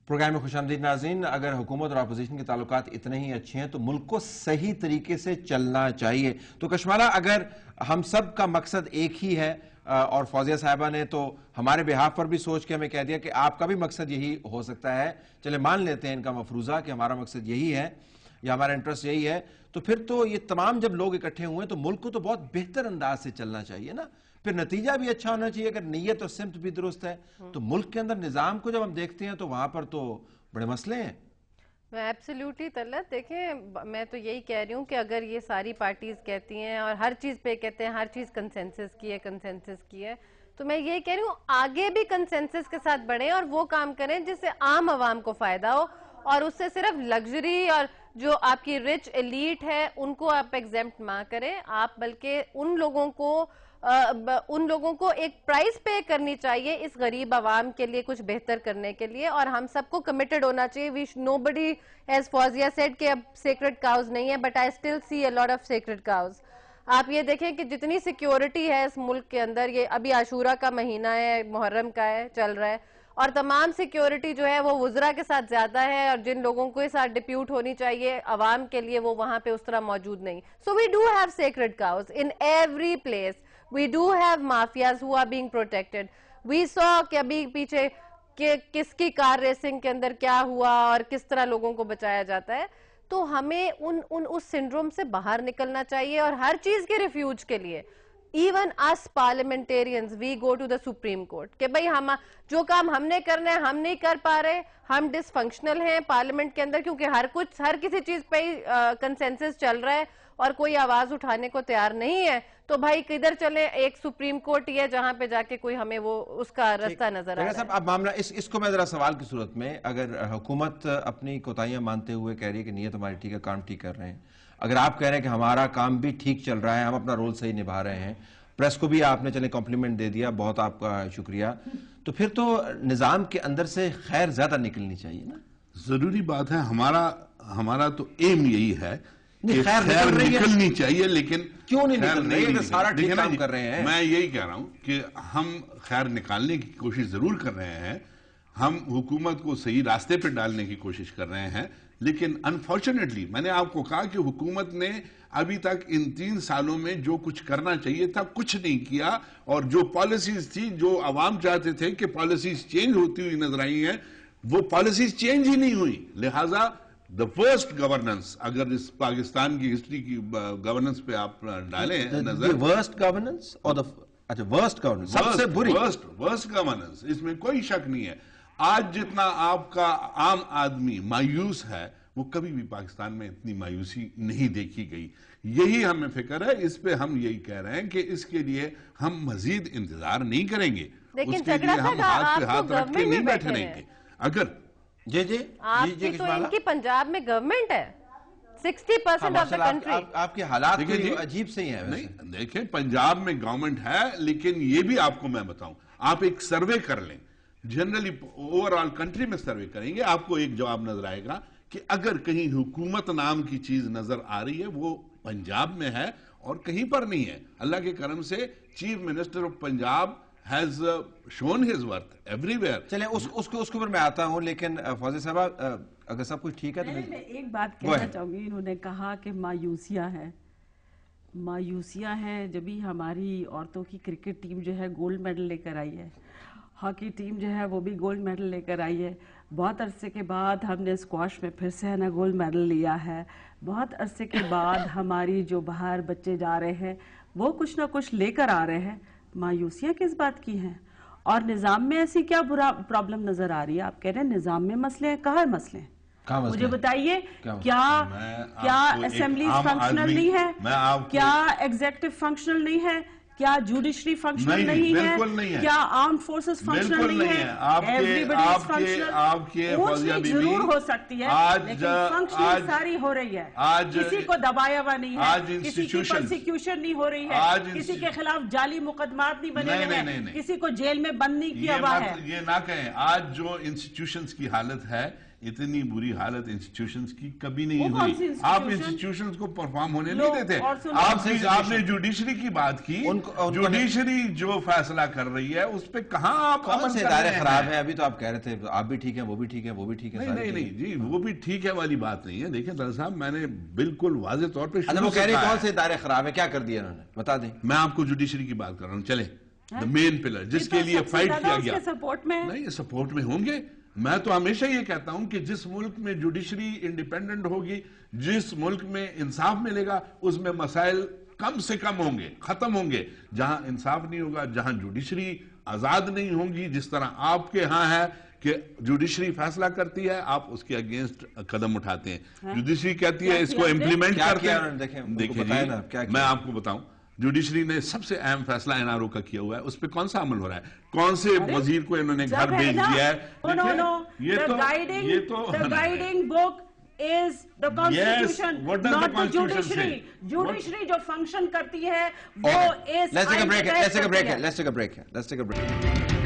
Programme میں خوش آمدید ناظرین. اگر حکومت اور اپوزیشن کے تعلقات اتنے ہی اچھے ہیں تو ملک کو صحیح طریقے سے چلنا چاہیے. تو کشمالہ اگر ہم سب کا مقصد ایک ہی ہے اور فوزیہ صاحبہ نے تو ہمارے بہاف پر بھی سوچ کے ہمیں کہہ دیا کہ آپ کا بھی مقصد یہی ہو سکتا ہے, چلے مان لیتے ہیں ان کا مفروضہ کہ ہمارا مقصد یہی ہے یا ہمارا انٹرسٹ یہی ہے, تو پھر تو یہ تمام جب لوگ اکٹھے ہوئے ہیں تو ملک کو تو بہت بہتر انداز سے چلنا چاہیے نا, پھر نتیجہ بھی اچھا ہونا چاہیے. اگر نیت اور سمت بھی درست ہے تو ملک کے اندر نظام کو جب ہم دیکھتے ہیں تو وہاں پر تو بڑے مسئلے ہیں. ایبسلیوٹلی طلعت, دیکھیں میں تو یہی کہہ رہی ہوں کہ اگر یہ ساری پارٹیز کہتی ہیں اور ہر چیز پہ کہتے ہیں ہر چیز کنسنسس کی ہے تو میں یہی کہہ رہی ہوں آگے بھی کنسنسس کے ساتھ بڑھیں اور وہ کام کریں جس سے عام عوام کو فائدہ ہو, اور اس سے صرف لگژری اور جو آپ کی رچ ایلیٹ ہے ان کو آپ ایگزیمپٹ نہ کریں, آپ بلکہ ان لوگوں کو ایک پرائز پے کرنی چاہیے اس غریب عوام کے لیے کچھ بہتر کرنے کے لیے, اور ہم سب کو کمیٹڈ ہونا چاہیے. nobody as Fawzia said کہ اب sacred cows نہیں ہے, but I still see a lot of sacred cows. آپ یہ دیکھیں کہ جتنی سیکیورٹی ہے اس ملک کے اندر, یہ ابھی عاشورہ کا مہینہ ہے, محرم کا ہے, چل رہا ہے, اور تمام سیکیورٹی جو ہے وہ وزراء کے ساتھ زیادہ ہے, اور جن لوگوں کو ساتھ ڈپیوٹ ہونی چاہیے عوام کے لیے وہ وہاں پہ اس طرح موجود نہیں. So we do have sacred cows in every place. We do have mafias who are being protected. We saw کہ ابھی پیچھے کہ کس کی کار ریسنگ کے اندر کیا ہوا اور کس طرح لوگوں کو بچایا جاتا ہے. تو ہمیں اس سنڈروم سے باہر نکلنا چاہیے, اور ہر چیز کے ریفیوج کے لیے even as parliamentarians we go to the supreme court کہ بھئی ہم جو کام ہم نے کرنا ہے ہم نہیں کر پا رہے, ہم ڈس فنکشنل ہیں پارلیمنٹ کے اندر کیونکہ ہر کسی چیز پہ ہی کنسنسس چل رہا ہے اور کوئی آواز اٹھانے کو تیار نہیں ہے, تو بھائی کدھر چلے, ایک سپریم کورٹ ہی ہے جہاں پہ جا کے کوئی ہمیں وہ اس کا رستہ نظر آ رہا ہے. اب معاملہ اس کو میں ذرا سوال کی صورت میں, اگر حکومت اپنی کوتاہیاں مانتے ہوئے کہہ رہی ہے کہ نیت ہماری ٹھیک ہے, کام ٹھیک کر رہے ہیں, اگر آپ کہہ رہے ہیں کہ ہمارا کام بھی ٹھیک چل رہا ہے, ہم اپنا رول صحیح نبھا رہے ہیں, پریس کو بھی آپ نے چلے کمپلیمنٹ دے دیا, بہت آپ کا شکریہ, تو پھر تو نظام کے اندر سے خیر زیادہ نکلنی چاہیے نا. ضروری بات ہے, ہمارا تو ایم یہی ہے کہ خیر نکلنی چاہیے, لیکن کیوں نہیں نکل رہی ہے؟ سارا ٹھیک کام کر رہے ہیں. میں یہی کہہ رہا ہوں کہ ہم خیر نکالنے کی کوشش ضرور کر رہے ہیں, ہم حکومت کو صحیح راستے پہ ڈالنے کی کوشش کر رہے ہیں, لیکن انفارچونیٹلی میں نے آپ کو کہا کہ حکومت نے ابھی تک ان 3 سالوں میں جو کچھ کرنا چاہیے تھا کچھ نہیں کیا, اور جو پالیسیز تھی جو عوام چاہتے تھے کہ پالیسیز چینج ہوتی ہوئی نظر آئی ہیں وہ پالیسیز چینج ہی نہیں ہوئی. لہٰذا the worst governance, اگر اس پاکستان کی ہسٹری کی گورننس پہ آپ ڈالیں نظر, worst governance اور worst governance سب سے بری worst governance, اس میں کوئی شک نہیں ہے. آج جتنا آپ کا عام آدمی مایوس ہے وہ کبھی بھی پاکستان میں اتنی مایوسی نہیں دیکھی گئی. یہی ہمیں فکر ہے, اس پہ ہم یہی کہہ رہے ہیں کہ اس کے لیے ہم مزید انتظار نہیں کریں گے, اس کے لیے ہم ہاتھ پہ ہاتھ رکھ کے نہیں بیٹھے رہیں گے. اگر جی آپ کی تو ان کی پنجاب میں گورنمنٹ ہے 60% آف دا کنٹری, آپ کے حالات عجیب سے ہی ہیں. نہیں دیکھیں پنجاب میں گورنمنٹ ہے, لیکن یہ بھی آپ کو میں بتاؤں, آپ ایک سروے کر لیں, جنرلی اوورآل کنٹری میں سروے کریں گے, آپ کو ایک جواب نظر آئے گا کہ اگر کہیں حکومت نام کی چیز نظر آ رہی ہے وہ پنجاب میں ہے اور کہیں پر نہیں ہے. اللہ کے کرم سے chief minister of Punjab has shown his worth everywhere. چلیں اس کے اوپر میں آتا ہوں, لیکن فوزیہ صاحبہ اگر سب کچھ ٹھیک ہے تو میں ایک بات کہنا چاہوں گی. انہوں نے کہا کہ مایوسیاں ہیں جبھی ہماری عورتوں کی کرکٹ ٹیم جو ہے گولڈ میڈل لے کر آئی ہے, ہاکی ٹیم جو ہے وہ بھی گولڈ میڈل لے کر آئی ہے, بہت عرصے کے بعد ہم نے اسکواش میں پھر سے نا گولڈ میڈل لیا ہے, بہت عرصے کے بعد ہماری جو باہر بچے جا رہے ہیں وہ کچھ نہ کچھ لے کر آ رہے ہیں. مایوسیاں کس بات کی ہیں؟ اور نظام میں ایسی کیا برا پرابلم نظر آ رہی ہے؟ آپ کہہ رہے ہیں نظام میں مسئلے ہیں, کہاں مسئلے ہیں؟ مجھے بتائیے, کیا اسمبلیز فنکشنل نہیں ہے, کیا ایگزیکٹو فنکشنل نہیں ہے, کیا جوڈیشری فنکشنل نہیں ہے, کیا آرم فورسز فنکشنل نہیں ہے؟ Everybody is functional. اونچی ضرور ہو سکتی ہے لیکن فنکشنل ساری ہو رہی ہے, کسی کو دبایا ہوا نہیں ہے, کسی کی پرسیکیوشن نہیں ہو رہی ہے, کسی کے خلاف جعلی مقدمات نہیں بنے ہوئے ہیں, کسی کو جیل میں بند نہیں کیا ہوا ہے. یہ نہ کہیں, آج جو انسٹیٹیوشنز کی حالت ہے اتنی بری حالت انسٹیٹیوشنز کی کبھی نہیں وہ کون سی ہوئی. آپ institution؟ انسٹیٹیوشنز کو پرفارم ہونے لو، نہیں دیتے. اور سنو، آپ نے جوڈیشری کی بات کی. جوڈیشری جو فیصلہ کر رہی ہے اس پہ کہاں آپ کون سے ادارے خراب ہیں؟ ابھی تو آپ کہہ رہے تھے آپ بھی ٹھیک ہیں، وہ بھی ٹھیک ہے، وہ بھی ٹھیک ہے. نہیں جی، وہ بھی ٹھیک ہے والی بات نہیں ہے. دیکھیں در صاحب، میں نے بالکل واضح طور پہ وہ کہہ رہے ہیں کون سے ادارے خراب ہیں، کیا کر دیا انہوں نے، بتا دیں. میں آپ کو جوڈیشری کی بات کر رہا ہوں. چلیں مین پلر جس کے لیے فائٹ کیا گیا، سپورٹ میں نہیں سپورٹ میں ہوں گے. میں تو ہمیشہ یہ کہتا ہوں کہ جس ملک میں جوڈیشری انڈیپینڈنٹ ہوگی، جس ملک میں انصاف ملے گا، اس میں مسائل کم سے کم ہوں گے، ختم ہوں گے. جہاں انصاف نہیں ہوگا، جہاں جوڈیشری آزاد نہیں ہوں گی، جس طرح آپ کے ہاں ہے کہ جوڈیشری فیصلہ کرتی ہے، آپ اس کے اگینسٹ قدم اٹھاتے ہیں. جوڈیشری کہتی ہے اس کو امپلیمنٹ کرتے ہیں. دیکھیں جی، میں آپ کو بتاؤں، جوڈیشری نے سب سے اہم فیصلہ این آر او کا کیا ہوا ہے. اس پہ کون سا عمل ہو رہا ہے؟ کون سے وزیر کو انہوں نے گھر بھیج دیا ہے؟ یہ تو guiding book is the constitution, not the judiciary. Judiciary جو function کرتی ہے وہ is Let's take a break.